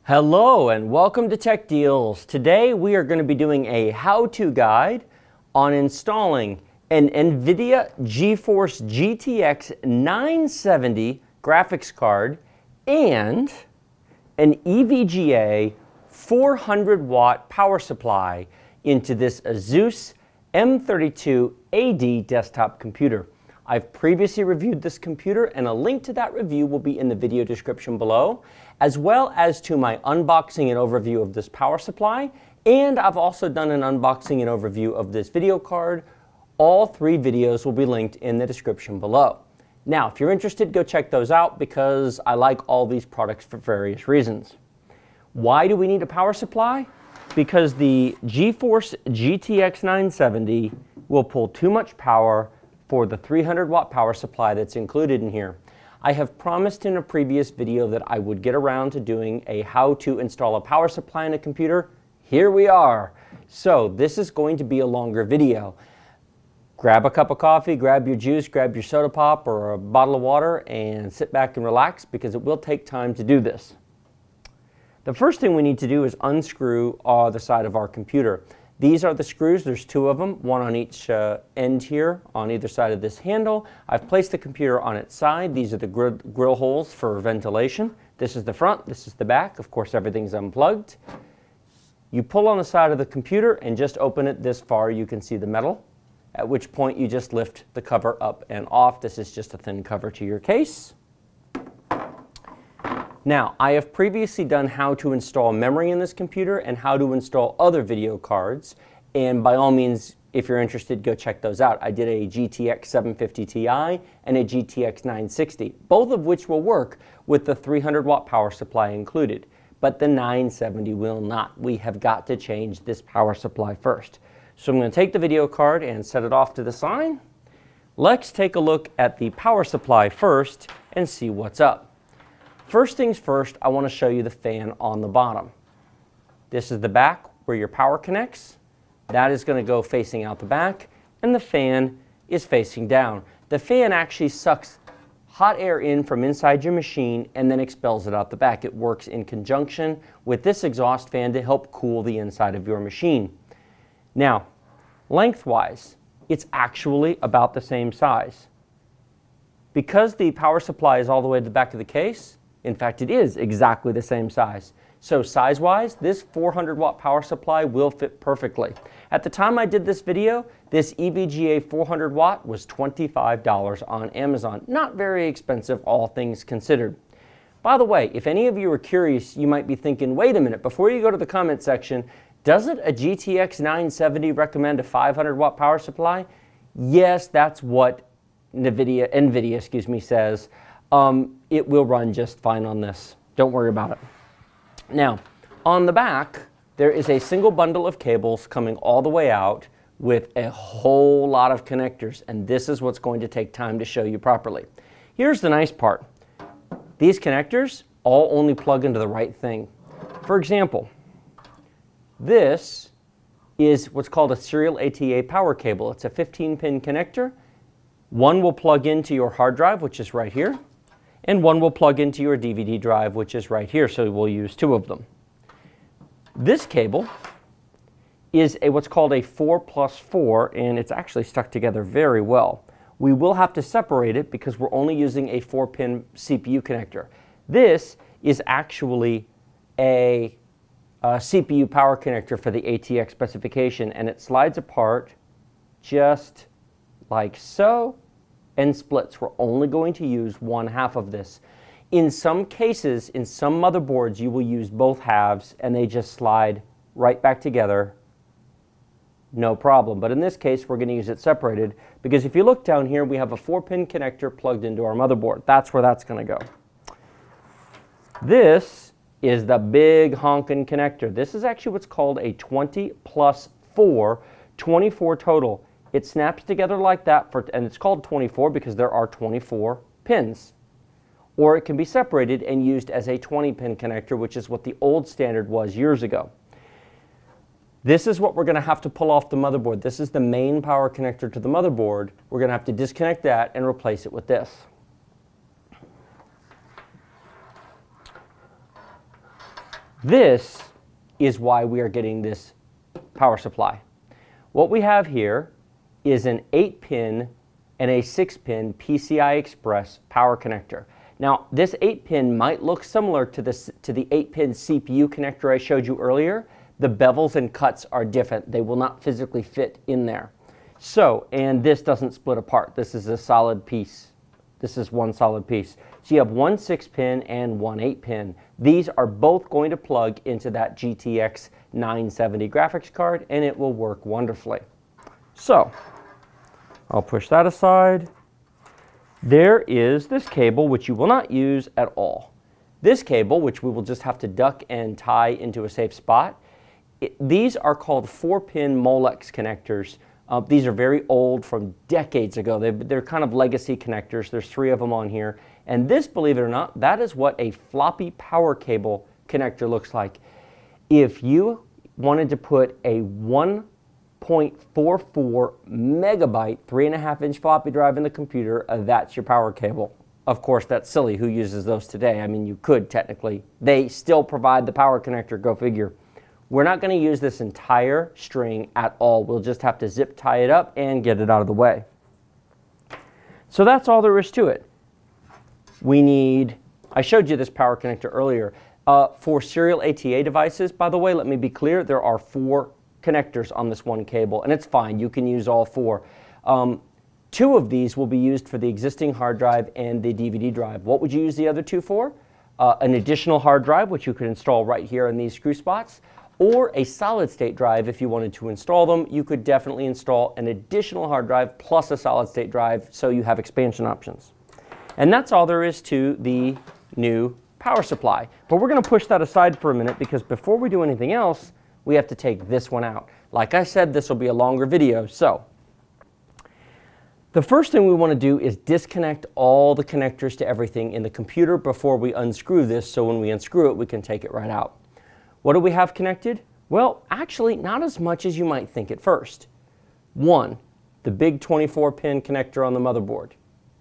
Hello and welcome to Tech Deals. Today we are going to be doing a how-to guide on installing an NVIDIA GeForce GTX 970 graphics card and an EVGA 400 watt power supply into this ASUS M32AD desktop computer. I've previously reviewed this computer and a link to that review will be in the video description below, as well as to my unboxing and overview of this power supply, and I've also done an unboxing and overview of this video card. All three videos will be linked in the description below. Now, if you're interested, go check those out because I like all these products for various reasons. Why do we need a power supply? Because the GeForce GTX 970 will pull too much power for the 300 watt power supply that's included in here. I have promised in a previous video that I would get around to doing a how to install a power supply in a computer. Here we are. So this is going to be a longer video. Grab a cup of coffee, grab your juice, grab your soda pop or a bottle of water and sit back and relax because it will take time to do this. The first thing we need to do is unscrew the side of our computer. These are the screws. There's two of them, one on each end here on either side of this handle. I've placed the computer on its side. These are the grill holes for ventilation. This is the front, this is the back. Of course, everything's unplugged. You pull on the side of the computer and just open it this far. You can see the metal, at which point you just lift the cover up and off. This is just a thin cover to your case. Now, I have previously done how to install memory in this computer and how to install other video cards, and by all means, if you're interested, go check those out. I did a GTX 750 Ti and a GTX 960, both of which will work with the 300 watt power supply included, but the 970 will not. We have got to change this power supply first. So I'm going to take the video card and set it off to the side. Let's take a look at the power supply first and see what's up. First things first, I want to show you the fan on the bottom. This is the back where your power connects. That is going to go facing out the back, and the fan is facing down. The fan actually sucks hot air in from inside your machine and then expels it out the back. It works in conjunction with this exhaust fan to help cool the inside of your machine. Now, lengthwise, it's actually about the same size. Because the power supply is all the way to the back of the case, in fact, it is exactly the same size. So size-wise, this 400 watt power supply will fit perfectly. At the time I did this video, this EVGA 400 watt was $25 on Amazon. Not very expensive, all things considered. By the way, if any of you are curious, you might be thinking, wait a minute, before you go to the comment section, doesn't a GTX 970 recommend a 500 watt power supply? Yes, that's what NVIDIA says. It will run just fine on this. Don't worry about it. Now, on the back, there is a single bundle of cables coming all the way out with a whole lot of connectors, and this is what's going to take time to show you properly. Here's the nice part. These connectors all only plug into the right thing. For example, this is what's called a serial ATA power cable. It's a 15-pin connector. One will plug into your hard drive, which is right here, and one will plug into your DVD drive, which is right here, so we'll use two of them. This cable is what's called a 4+4, and it's actually stuck together very well. We will have to separate it because we're only using a 4-pin CPU connector. This is actually a CPU power connector for the ATX specification, and it slides apart just like so, and splits. We're only going to use one half of this. In some cases, in some motherboards, you will use both halves and they just slide right back together, no problem. But in this case, we're going to use it separated because if you look down here, we have a 4-pin connector plugged into our motherboard. That's where that's going to go. This is the big honkin' connector. This is actually what's called a 20+4, 24 total. It snaps together like that, and it's called 24 because there are 24 pins. Or it can be separated and used as a 20-pin connector, which is what the old standard was years ago. This is what we're going to have to pull off the motherboard. This is the main power connector to the motherboard. We're going to have to disconnect that and replace it with this. This is why we are getting this power supply. What we have here is an 8-pin and a 6-pin PCI Express power connector. Now, this 8-pin might look similar to the 8-pin CPU connector I showed you earlier. The bevels and cuts are different. They will not physically fit in there. So, and this doesn't split apart. This is a solid piece. This is one solid piece. So you have one 6-pin and one 8-pin. These are both going to plug into that GTX 970 graphics card, and it will work wonderfully. So, I'll push that aside. There is this cable, which you will not use at all. This cable, which we will just have to duck and tie into a safe spot, these are called 4-pin Molex connectors. These are very old, from decades ago. They're kind of legacy connectors. There's 3 of them on here. And this, believe it or not, that is what a floppy power cable connector looks like. If you wanted to put a 1.44 megabyte 3.5-inch floppy drive in the computer, that's your power cable. Of course, that's silly. Who uses those today? I mean, you could technically. They still provide the power connector, go figure. We're not going to use this entire string at all. We'll just have to zip tie it up and get it out of the way. So that's all there is to it. We need, I showed you this power connector earlier. For serial ATA devices, by the way, let me be clear, there are 4 connectors on this one cable, and it's fine. You can use all 4. 2 of these will be used for the existing hard drive and the DVD drive. What would you use the other 2 for? An additional hard drive, which you could install right here in these screw spots, or a solid-state drive. If you wanted to install them, you could definitely install an additional hard drive plus a solid-state drive, so you have expansion options. And that's all there is to the new power supply. But we're going to push that aside for a minute, because before we do anything else, we have to take this one out. Like I said, this will be a longer video. So the first thing we want to do is disconnect all the connectors to everything in the computer before we unscrew this, so when we unscrew it, we can take it right out. What do we have connected? Well, actually, not as much as you might think at first. 1, the big 24-pin connector on the motherboard.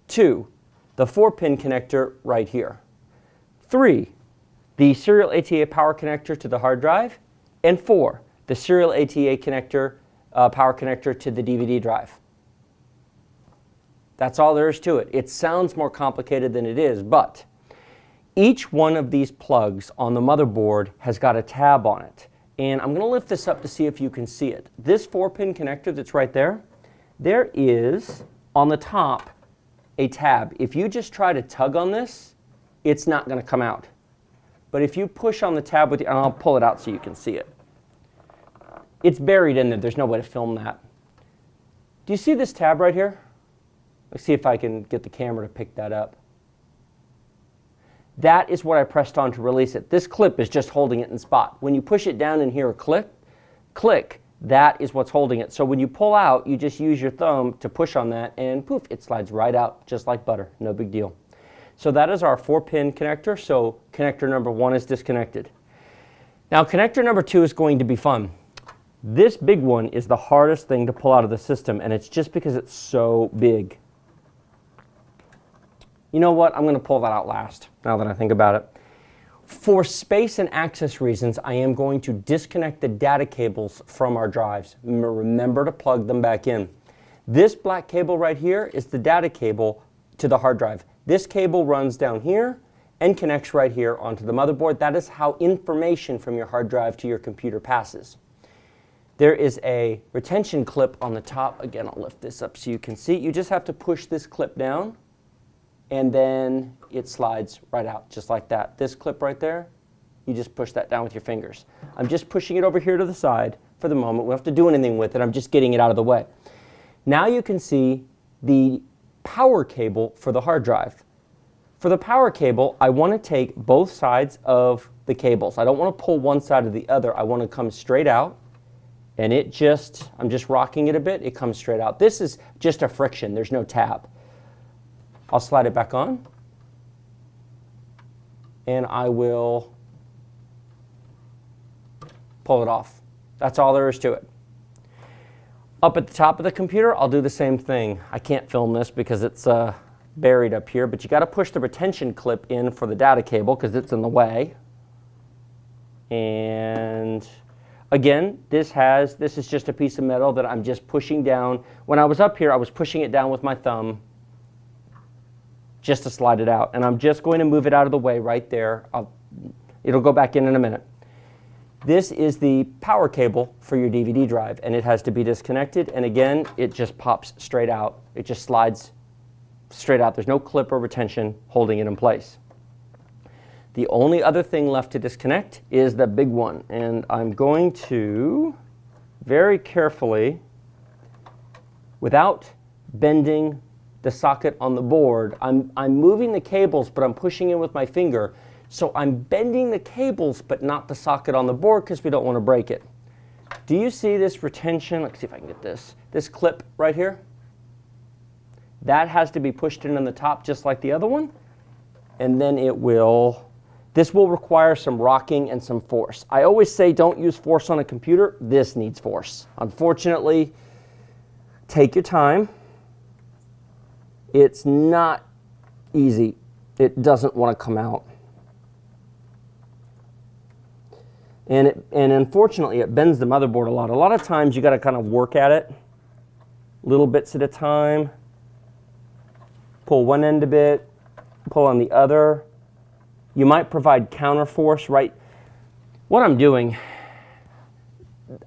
2, the 4-pin connector right here. 3, the serial ATA power connector to the hard drive. And 4, the serial ATA connector, power connector to the DVD drive. That's all there is to it. It sounds more complicated than it is, but each one of these plugs on the motherboard has got a tab on it. And I'm going to lift this up to see if you can see it. This 4-pin connector that's right there, there is on the top a tab. If you just try to tug on this, it's not going to come out. But if you push on the tab with and I'll pull it out so you can see it. It's buried in there. There's no way to film that. Do you see this tab right here? Let's see if I can get the camera to pick that up. That is what I pressed on to release it. This clip is just holding it in spot. When you push it down and hear a click, that is what's holding it. So when you pull out, you just use your thumb to push on that, and poof, it slides right out just like butter. No big deal. So that is our 4-pin connector. So connector number 1 is disconnected. Now connector number 2 is going to be fun. This big one is the hardest thing to pull out of the system, and it's just because it's so big. You know what? I'm going to pull that out last, now that I think about it. For space and access reasons, I am going to disconnect the data cables from our drives. Remember to plug them back in. This black cable right here is the data cable to the hard drive. This cable runs down here and connects right here onto the motherboard. That is how information from your hard drive to your computer passes. There is a retention clip on the top. Again, I'll lift this up so you can see. You just have to push this clip down, and then it slides right out just like that. This clip right there, you just push that down with your fingers. I'm just pushing it over here to the side for the moment. We don't have to do anything with it. I'm just getting it out of the way. Now you can see the power cable for the hard drive. For the power cable, I want to take both sides of the cables. I don't want to pull one side or the other. I want to come straight out, and I'm just rocking it a bit. It comes straight out. This is just a friction. There's no tab. I'll slide it back on, and I will pull it off. That's all there is to it. Up at the top of the computer, I'll do the same thing. I can't film this because it's buried up here, but you got to push the retention clip in for the data cable because it's in the way. And again, this is just a piece of metal that I'm just pushing down. When I was up here, I was pushing it down with my thumb just to slide it out. And I'm just going to move it out of the way right there. It'll go back in a minute. This is the power cable for your DVD drive, and it has to be disconnected. And again, it just pops straight out. It just slides straight out. There's no clip or retention holding it in place. The only other thing left to disconnect is the big one. And I'm going to very carefully, without bending the socket on the board, I'm moving the cables, but I'm pushing in with my finger. So I'm bending the cables, but not the socket on the board because we don't want to break it. Do you see this retention? Let's see if I can get this clip right here. That has to be pushed in on the top just like the other one. And then this will require some rocking and some force. I always say don't use force on a computer. This needs force. Unfortunately, take your time. It's not easy. It doesn't want to come out. And unfortunately, it bends the motherboard a lot. A lot of times, you got to kind of work at it, little bits at a time. Pull one end a bit, pull on the other. You might provide counter force, right? What I'm doing,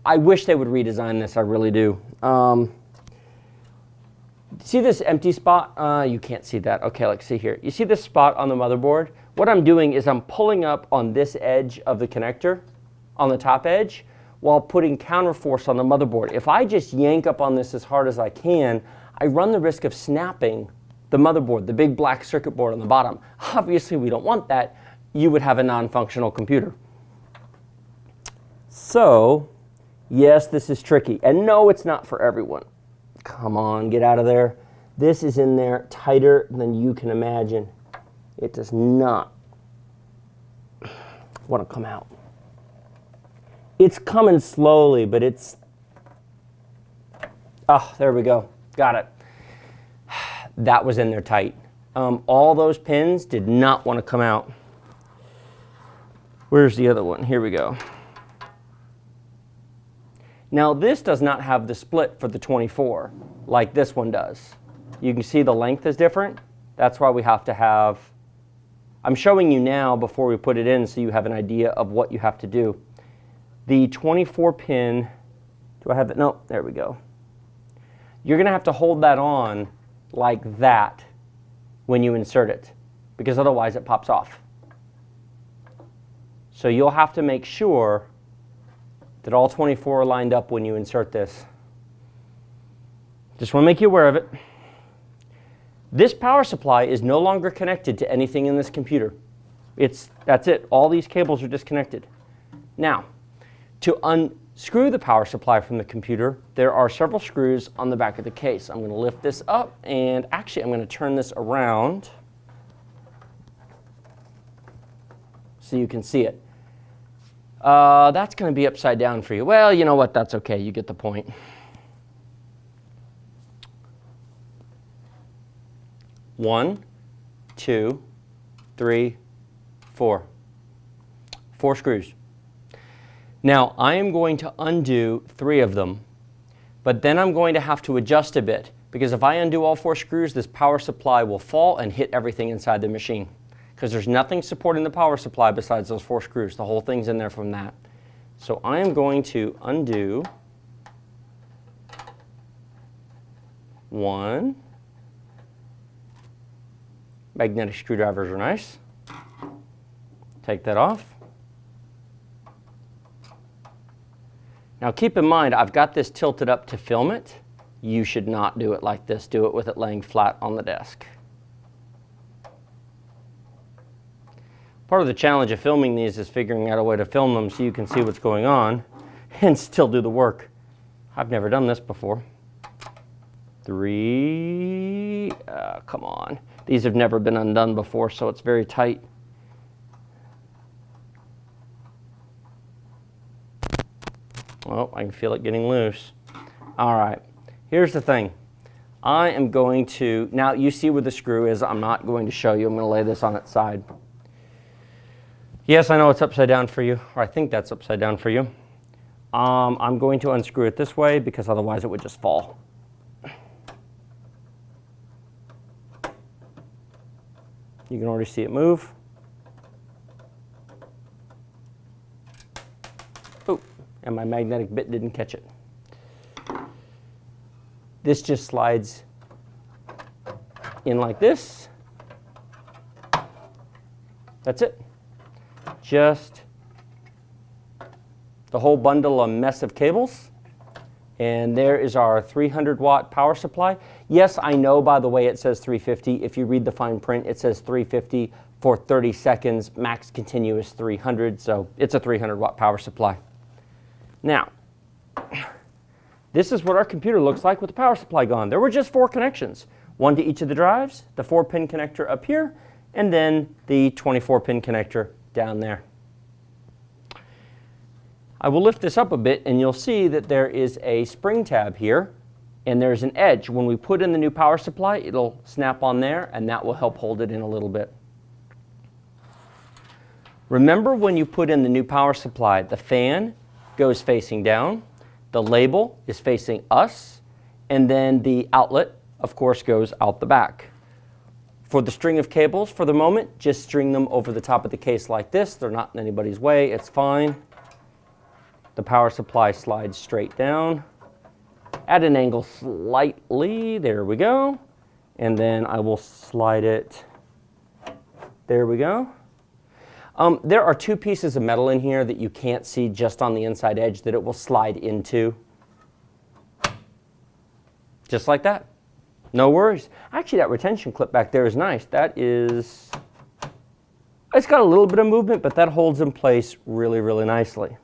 I wish they would redesign this. I really do. See this empty spot? You can't see that. Okay, let's see here. You see this spot on the motherboard? What I'm doing is I'm pulling up on this edge of the connector, on the top edge, while putting counter force on the motherboard. If I just yank up on this as hard as I can, I run the risk of snapping the motherboard, the big black circuit board on the bottom. Obviously, we don't want that. You would have a non-functional computer. So, yes, this is tricky. And no, it's not for everyone. Come on, get out of there. This is in there tighter than you can imagine. It does not want to come out. It's coming slowly, but it's... Oh, there we go. Got it. That was in there tight. All those pins did not want to come out. Where's the other one? Here we go. Now, this does not have the split for the 24 like this one does. You can see the length is different. That's why we have to have... I'm showing you now before we put it in so you have an idea of what you have to do. The 24 pin, do I have that? No, there we go. You're going to have to hold that on like that when you insert it, because otherwise it pops off. So you'll have to make sure that all 24 are lined up when you insert this. Just want to make you aware of it. This power supply is no longer connected to anything in this computer. That's it. All these cables are disconnected. Now, to unscrew the power supply from the computer, there are several screws on the back of the case. I'm going to lift this up, and actually I'm going to turn this around so you can see it. That's going to be upside down for you. Well, you know what? That's okay. You get the point. One, two, three, four. 4 screws. Now, I am going to undo 3 of them, but then I'm going to have to adjust a bit, because if I undo all 4 screws, this power supply will fall and hit everything inside the machine, because there's nothing supporting the power supply besides those 4 screws. The whole thing's in there from that. So I am going to undo 1. Magnetic screwdrivers are nice. Take that off. Now keep in mind, I've got this tilted up to film it. You should not do it like this. Do it with it laying flat on the desk. Part of the challenge of filming these is figuring out a way to film them so you can see what's going on and still do the work. I've never done this before. 3, come on. These have never been undone before, so it's very tight. Oh, I can feel it getting loose. All right, here's the thing. I am going to, now you see where the screw is. I'm not going to show you. I'm going to lay this on its side. Yes, I know it's upside down for you, or I think that's upside down for you. I'm going to unscrew it this way because otherwise it would just fall. You can already see it move. Oh, and my magnetic bit didn't catch it. This just slides in like this. That's it. Just the whole bundle, a mess of cables. And there is our 300-watt power supply. Yes, I know, by the way, it says 350. If you read the fine print, it says 350 for 30 seconds, max continuous 300, so it's a 300-watt power supply. Now, this is what our computer looks like with the power supply gone. There were just 4 connections, 1 to each of the drives, the 4-pin connector up here, and then the 24-pin connector down there. I will lift this up a bit and you'll see that there is a spring tab here and there's an edge. When we put in the new power supply, it'll snap on there and that will help hold it in a little bit. Remember, when you put in the new power supply, the fan goes facing down, the label is facing us, and then the outlet, of course, goes out the back. For the string of cables, for the moment, just string them over the top of the case like this. They're not in anybody's way, it's fine. The power supply slides straight down at an angle slightly, there we go. And then I will slide it, there we go. There are 2 pieces of metal in here that you can't see just on the inside edge that it will slide into. Just like that. No worries. Actually, that retention clip back there is nice. That is, it's got a little bit of movement, but that holds in place really, really nicely.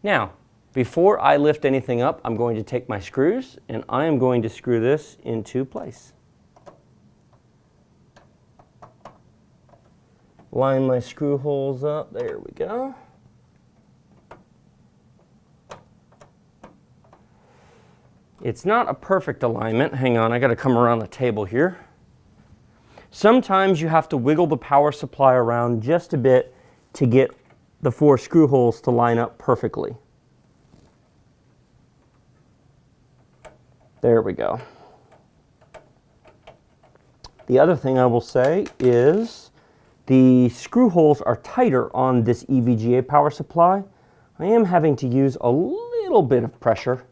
Now, before I lift anything up, I'm going to take my screws and I am going to screw this into place. Line my screw holes up, there we go. It's not a perfect alignment. Hang on, I got to come around the table here. Sometimes you have to wiggle the power supply around just a bit to get the 4 screw holes to line up perfectly. There we go. The other thing I will say is the screw holes are tighter on this EVGA power supply. I am having to use a little bit of pressure.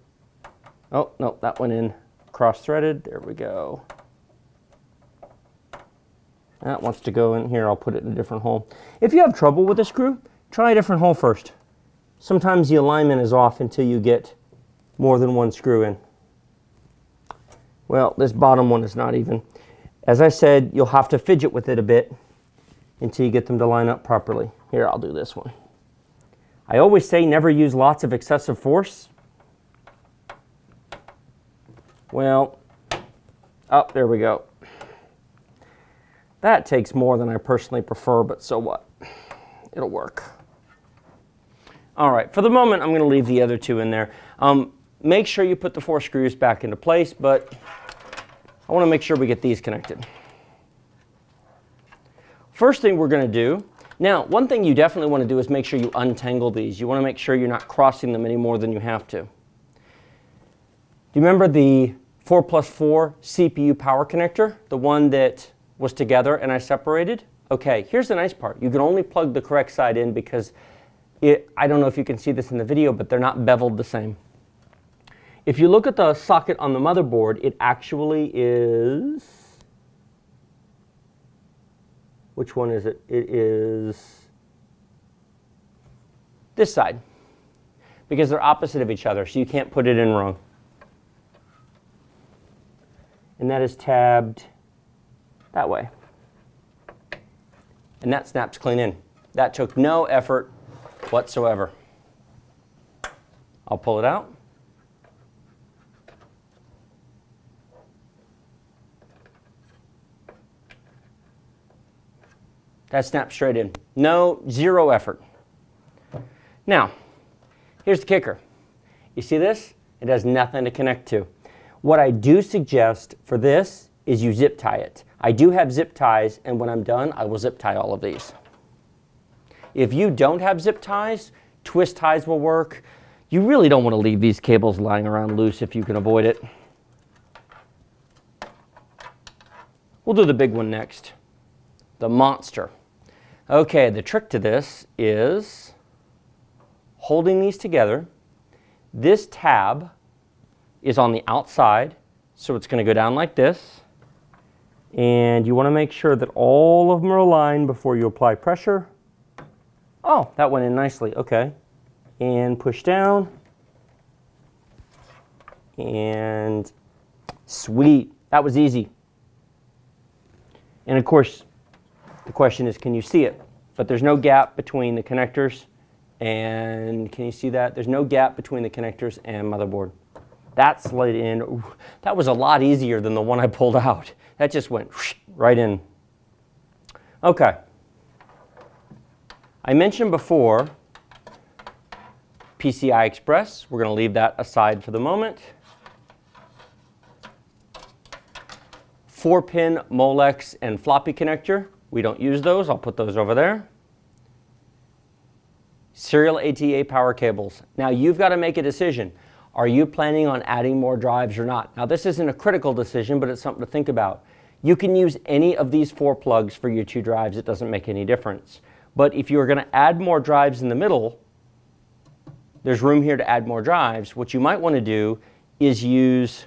Oh, no, that went in cross-threaded. There we go. That wants to go in here. I'll put it in a different hole. If you have trouble with a screw, try a different hole first. Sometimes the alignment is off until you get more than 1 screw in. Well, this bottom one is not even. As I said, you'll have to fidget with it a bit until you get them to line up properly. Here, I'll do this one. I always say never use lots of excessive force. Well, oh, there we go. That takes more than I personally prefer, but so what? It'll work. All right, for the moment, I'm going to leave the other 2 in there. Make sure you put the 4 screws back into place, but I want to make sure we get these connected. First thing we're going to do, now, one thing you definitely want to do is make sure you untangle these. You want to make sure you're not crossing them any more than you have to. Do you remember the 4+4 CPU power connector, the one that was together and I separated? Okay, here's the nice part. You can only plug the correct side in because I don't know if you can see this in the video, but they're not beveled the same. If you look at the socket on the motherboard, it actually is, which one is it? It is this side, because they're opposite of each other, so you can't put it in wrong. And that is tabbed that way. And that snaps clean in. That took no effort whatsoever. I'll pull it out. That snaps straight in. Zero effort. Now, here's the kicker. You see this? It has nothing to connect to. What I do suggest for this is you zip tie it. I do have zip ties, and when I'm done, I will zip tie all of these. If you don't have zip ties, twist ties will work. You really don't want to leave these cables lying around loose if you can avoid it. We'll do the big one next, the monster. Okay, the trick to this is holding these together. This tab is on the outside, so it's going to go down like this. And you want to make sure that all of them are aligned before you apply pressure. Oh, that went in nicely. Okay. And push down. And sweet. That was easy. And of course, the question is, can you see it? But there's no gap between the connectors and, can you see that? There's no gap between the connectors and motherboard. That slid in. Ooh, that was a lot easier than the one I pulled out. That just went right in. Okay. I mentioned before PCI Express. We're going to leave that aside for the moment. 4-pin Molex and floppy connector. We don't use those. I'll put those over there. Serial ATA power cables. Now you've got to make a decision. Are you planning on adding more drives or not? Now this isn't a critical decision, but it's something to think about. You can use any of these 4 plugs for your 2 drives. It doesn't make any difference. But if you're going to add more drives in the middle, there's room here to add more drives. What you might want to do is use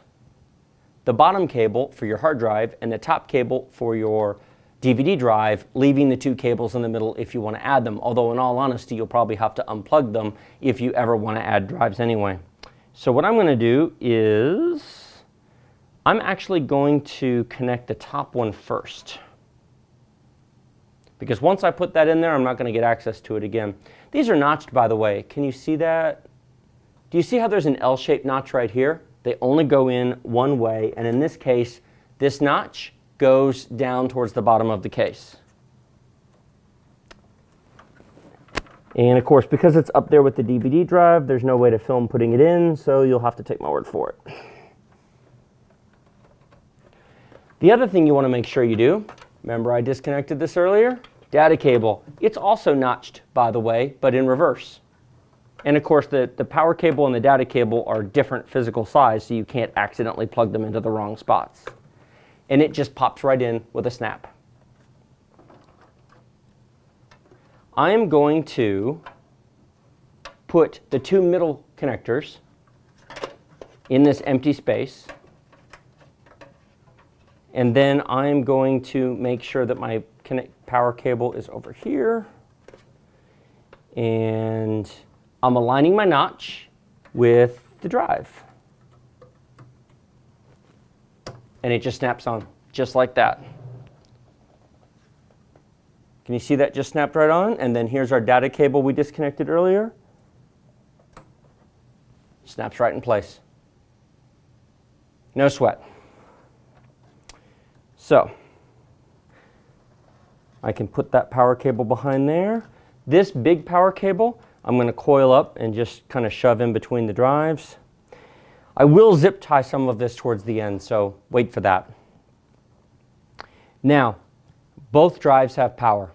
the bottom cable for your hard drive and the top cable for your DVD drive, leaving the 2 cables in the middle if you want to add them. Although in all honesty, you'll probably have to unplug them if you ever want to add drives anyway. So what I'm going to do is I'm actually going to connect the top one first. Because once I put that in there, I'm not going to get access to it again. These are notched, by the way. Can you see that? Do you see how there's an L-shaped notch right here? They only go in one way, and in this case, this notch goes down towards the bottom of the case. And of course, because it's up there with the DVD drive, there's no way to film putting it in, so you'll have to take my word for it. The other thing you want to make sure you do, remember I disconnected this earlier? Data cable. It's also notched, by the way, but in reverse. And of course, the power cable and the data cable are different physical size, so you can't accidentally plug them into the wrong spots. And it just pops right in with a snap. I am going to put the 2 middle connectors in this empty space. And then I'm going to make sure that my power cable is over here. And I'm aligning my notch with the drive. And it just snaps on, just like that. Can you see that just snapped right on? And then here's our data cable we disconnected earlier. Snaps right in place. No sweat. So I can put that power cable behind there. This big power cable, I'm going to coil up and just kind of shove in between the drives. I will zip tie some of this towards the end, so wait for that. Now, both drives have power.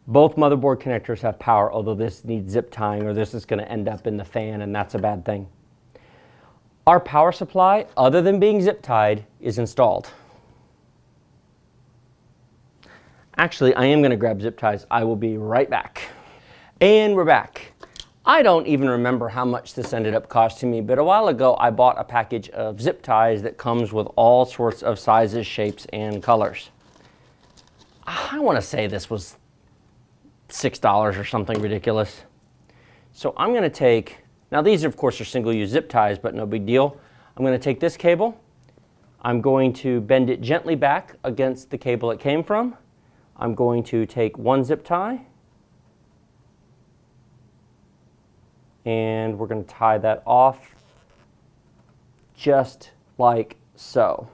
Both motherboard connectors have power, although this needs zip tying or this is going to end up in the fan, and that's a bad thing. Our power supply, other than being zip tied, is installed. Actually, I am going to grab zip ties. I will be right back. And we're back. I don't even remember how much this ended up costing me, but a while ago I bought a package of zip ties that comes with all sorts of sizes, shapes, and colors. I want to say this was $6 or something ridiculous. So I'm going to take, now these of course are single-use zip ties, but no big deal. I'm going to take this cable. I'm going to bend it gently back against the cable it came from. I'm going to take one zip tie, and we're going to tie that off just like so.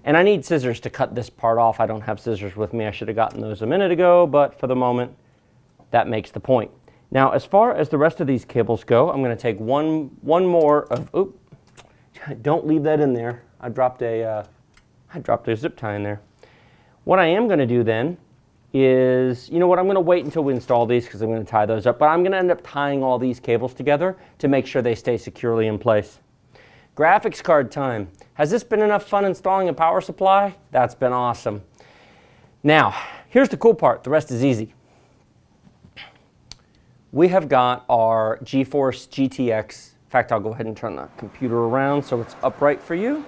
And I need scissors to cut this part off. I don't have scissors with me. I should have gotten those a minute ago, but for the moment, that makes the point. Now, as far as the rest of these cables go, I'm going to take one more of, oop, don't leave that in there. I dropped a zip tie in there. What I am going to do then is, you know what, I'm going to wait until we install these because I'm going to tie those up, but I'm going to end up tying all these cables together to make sure they stay securely in place. Graphics card time. Has this been enough fun installing a power supply? That's been awesome. Now, here's the cool part. The rest is easy. We have got our GeForce GTX. In fact, I'll go ahead and turn the computer around so it's upright for you.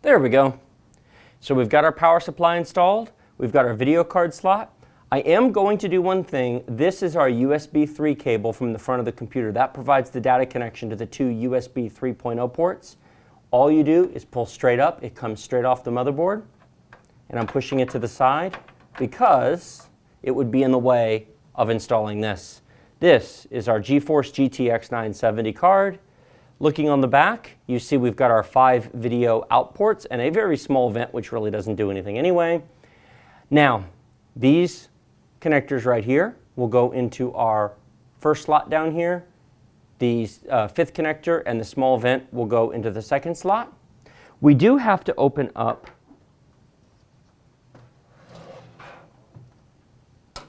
There we go. So we've got our power supply installed. We've got our video card slot. I am going to do one thing. This is our USB 3 cable from the front of the computer. That provides the data connection to the two USB 3.0 ports. All you do is pull straight up. It comes straight off the motherboard. And I'm pushing it to the side because it would be in the way of installing this. This is our GeForce GTX 970 card. Looking on the back, you see we've got our 5 video out ports and a very small vent, which really doesn't do anything anyway. Now, these connectors right here will go into our first slot down here. The 5th connector and the small vent will go into the 2nd slot. We do have to open up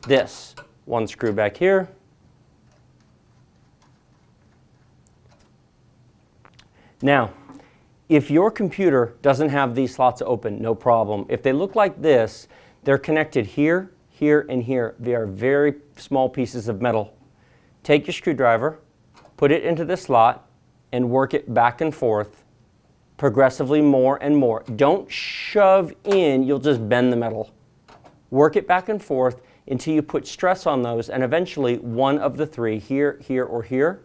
this one screw back here. Now, if your computer doesn't have these slots open, no problem. If they look like this, they're connected here, here, and here. They are very small pieces of metal. Take your screwdriver, put it into the slot, and work it back and forth, progressively more and more. Don't shove in, you'll just bend the metal. Work it back and forth until you put stress on those, and eventually one of the 3, here, here, or here,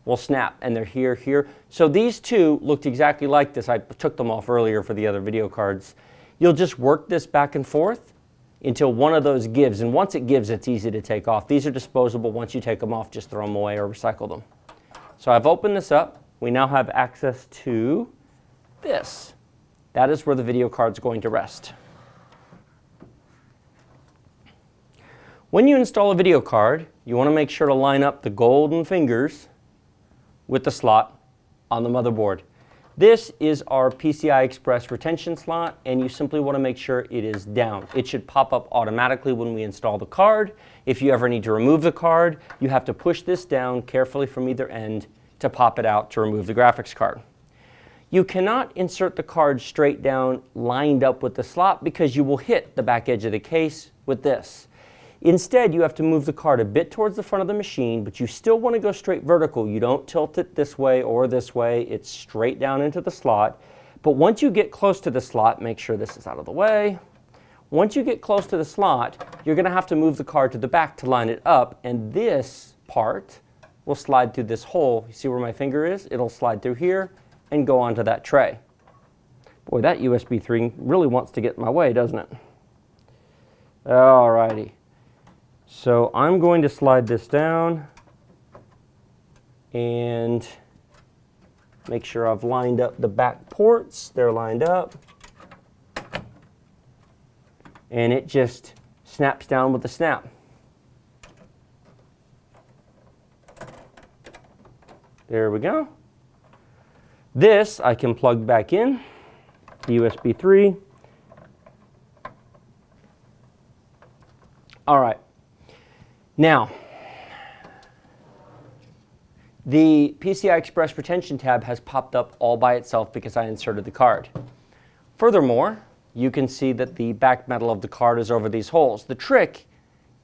will snap, and they're here, here. So these two looked exactly like this. I took them off earlier for the other video cards. You'll just work this back and forth until one of those gives, and once it gives, it's easy to take off. These are disposable. Once you take them off, just throw them away or recycle them. So I've opened this up. We now have access to this. That is where the video card's going to rest. When you install a video card, you want to make sure to line up the golden fingers with the slot on the motherboard. This is our PCI Express retention slot, and you simply want to make sure it is down. It should pop up automatically when we install the card. If you ever need to remove the card, you have to push this down carefully from either end to pop it out to remove the graphics card. You cannot insert the card straight down lined up with the slot because you will hit the back edge of the case with this. Instead, you have to move the card a bit towards the front of the machine, but you still want to go straight vertical. You don't tilt it this way or this way. It's straight down into the slot. But once you get close to the slot, make sure this is out of the way. Once you get close to the slot, you're going to have to move the card to the back to line it up, and this part will slide through this hole. You see where my finger is? It'll slide through here and go onto that tray. Boy, that USB 3 really wants to get in my way, doesn't it? All righty. So I'm going to slide this down and make sure I've lined up the back ports. They're lined up. And it just snaps down with a snap. There we go. This I can plug back in, the USB 3. All right. Now, the PCI Express retention tab has popped up all by itself because I inserted the card. Furthermore, you can see that the back metal of the card is over these holes. The trick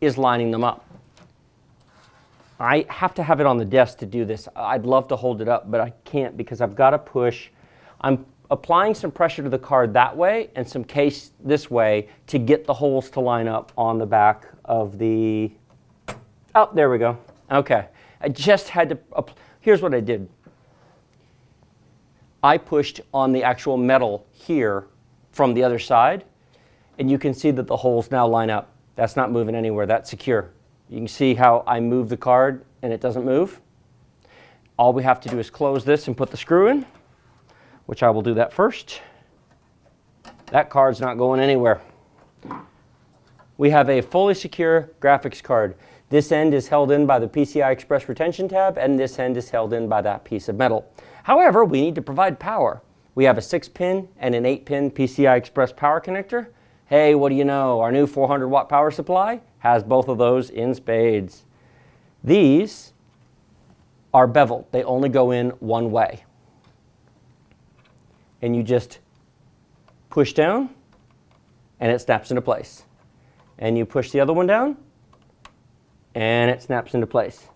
is lining them up. I have to have it on the desk to do this. I'd love to hold it up, but I can't because I've got to push. I'm applying some pressure to the card that way and some case this way to get the holes to line up on the back of the... Oh, there we go. Okay. I just had to... Here's what I did. I pushed on the actual metal here from the other side, and you can see that the holes now line up. That's not moving anywhere. That's secure. You can see how I move the card and it doesn't move. All we have to do is close this and put the screw in, which I will do that first. That card's not going anywhere. We have a fully secure graphics card. This end is held in by the PCI Express retention tab, and this end is held in by that piece of metal. However, we need to provide power. We have a 6-pin and an 8-pin PCI Express power connector. Hey, what do you know? Our new 400-watt power supply has both of those in spades. These are beveled. They only go in one way. And you just push down, and it snaps into place. And you push the other one down, and it snaps into place.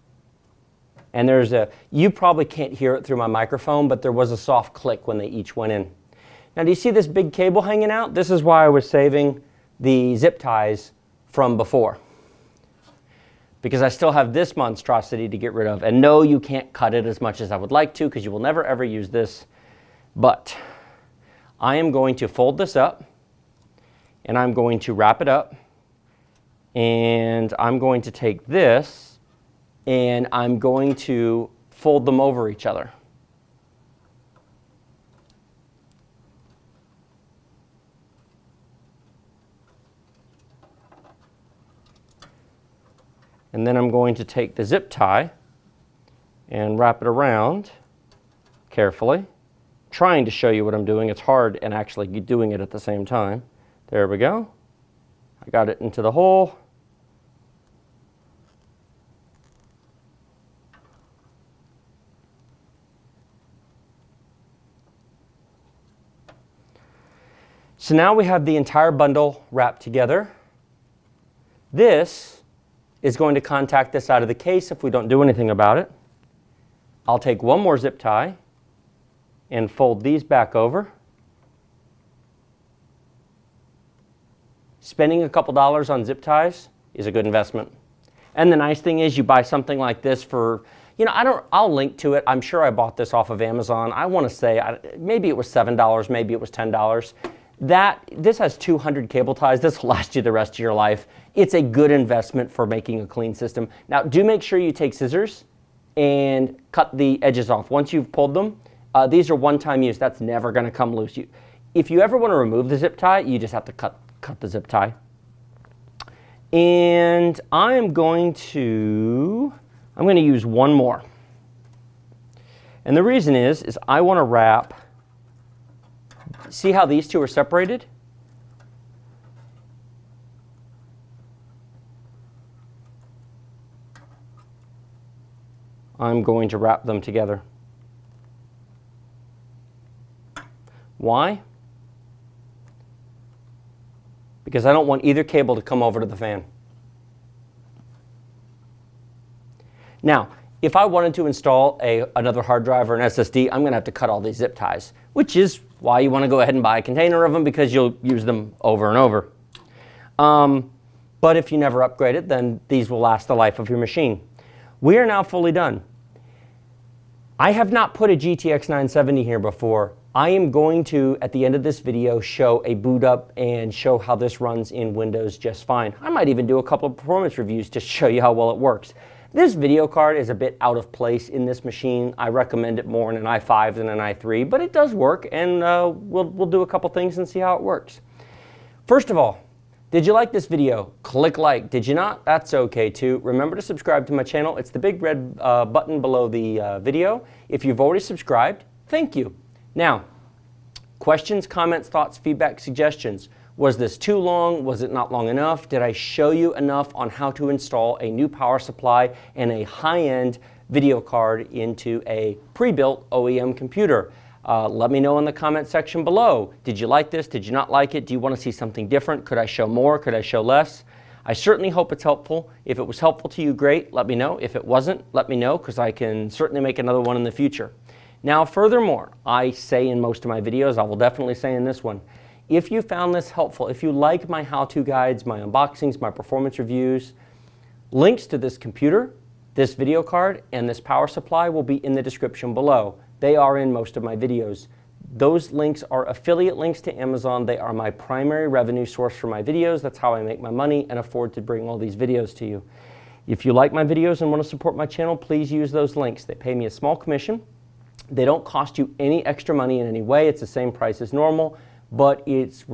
And there's you probably can't hear it through my microphone, but there was a soft click when they each went in. Now, do you see this big cable hanging out? This is why I was saving the zip ties from before, because I still have this monstrosity to get rid of. And no, you can't cut it as much as I would like to, because you will never ever use this. But I am going to fold this up, and I'm going to wrap it up, and I'm going to take this, and I'm going to fold them over each other. And then I'm going to take the zip tie and wrap it around carefully, trying to show you what I'm doing. It's hard and actually doing it at the same time. There we go. I got it into the hole. So now we have the entire bundle wrapped together. This is going to contact this out of the case if we don't do anything about it. I'll take one more zip tie and fold these back over. Spending a couple dollars on zip ties is a good investment. And the nice thing is you buy something like this for, you know, I'll link to it. I'm sure I bought this off of Amazon. I want to say maybe it was $7, maybe it was $10. This has 200 cable ties. This will last you the rest of your life. It's a good investment for making a clean system. Now, do make sure you take scissors and cut the edges off. Once you've pulled them, these are one-time use. That's never going to come loose. If you ever want to remove the zip tie, you just have to cut the zip tie. And I'm going to use one more. And the reason is I want to wrap. See how these two are separated? I'm going to wrap them together. Why? Because I don't want either cable to come over to the fan. Now, if I wanted to install another hard drive or an SSD, I'm going to have to cut all these zip ties, which is why you want to go ahead and buy a container of them, because you'll use them over and over. But if you never upgrade it, then these will last the life of your machine. We are now fully done. I have not put a GTX 970 here before. I am going to, at the end of this video, show a boot up and show how this runs in Windows just fine. I might even do a couple of performance reviews to show you how well it works. This video card is a bit out of place in this machine. I recommend it more in an i5 than an i3, but it does work, and we'll do a couple things and see how it works. First of all, did you like this video? Click like. Did you not? That's okay too. Remember to subscribe to my channel. It's the big red button below the video. If you've already subscribed, thank you. Now, questions, comments, thoughts, feedback, suggestions. Was this too long? Was it not long enough? Did I show you enough on how to install a new power supply and a high-end video card into a pre-built OEM computer? Let me know in the comment section below. Did you like this? Did you not like it? Do you want to see something different? Could I show more? Could I show less? I certainly hope it's helpful. If it was helpful to you, great. Let me know. If it wasn't, let me know, because I can certainly make another one in the future. Now, furthermore, I say in most of my videos, I will definitely say in this one, if you found this helpful, if you like my how-to guides, my unboxings, my performance reviews, links to this computer, this video card, and this power supply will be in the description below. They are in most of my videos. Those links are affiliate links to Amazon. They are my primary revenue source for my videos. That's how I make my money and afford to bring all these videos to you. If you like my videos and want to support my channel, please use those links. They pay me a small commission. They don't cost you any extra money in any way. It's the same price as normal, but it's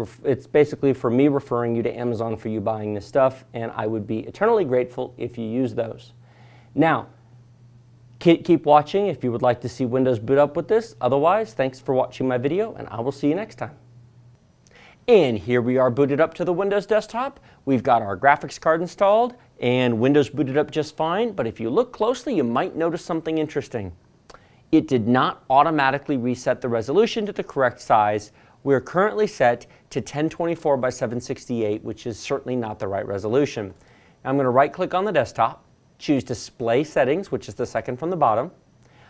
basically for me referring you to Amazon for you buying this stuff, and I would be eternally grateful if you use those. Now, Keep watching if you would like to see Windows boot up with this. Otherwise, thanks for watching my video, and I will see you next time. And here we are booted up to the Windows desktop. We've got our graphics card installed and Windows booted up just fine, but if you look closely, you might notice something interesting. It did not automatically reset the resolution to the correct size. We're currently set to 1024 by 768, which is certainly not the right resolution. I'm going to right-click on the desktop, choose Display Settings, which is the second from the bottom.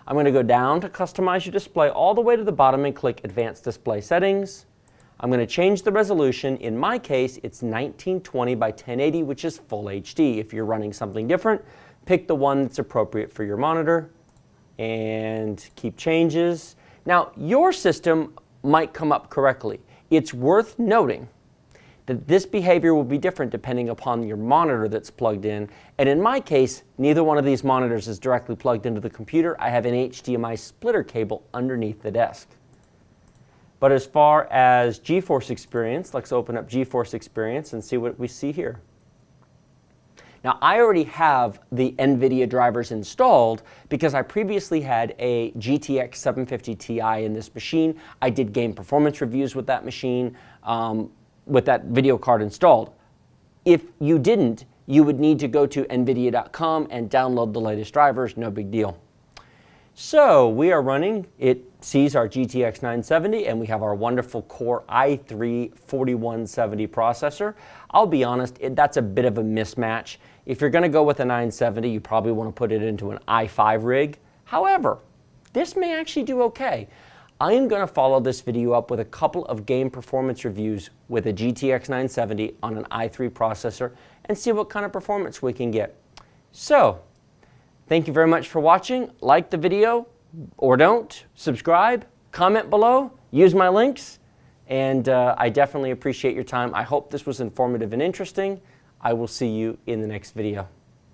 I'm going to go down to Customize Your Display all the way to the bottom and click Advanced Display Settings. I'm going to change the resolution. In my case, it's 1920 by 1080, which is full HD. If you're running something different, pick the one that's appropriate for your monitor and keep changes. Now, your system might come up correctly. It's worth noting that this behavior will be different depending upon your monitor that's plugged in. And in my case, neither one of these monitors is directly plugged into the computer. I have an HDMI splitter cable underneath the desk. But as far as GeForce Experience, let's open up GeForce Experience and see what we see here. Now, I already have the NVIDIA drivers installed because I previously had a GTX 750 Ti in this machine. I did game performance reviews with that machine, with that video card installed. If you didn't, you would need to go to NVIDIA.com and download the latest drivers, no big deal. So we are running, it sees our GTX 970 and we have our wonderful Core i3 4170 processor. I'll be honest, that's a bit of a mismatch. If you're going to go with a 970, you probably want to put it into an i5 rig. However, this may actually do okay. I am going to follow this video up with a couple of game performance reviews with a GTX 970 on an i3 processor and see what kind of performance we can get. So, thank you very much for watching. Like the video or don't, subscribe, comment below, use my links, and I definitely appreciate your time. I hope this was informative and interesting. I will see you in the next video.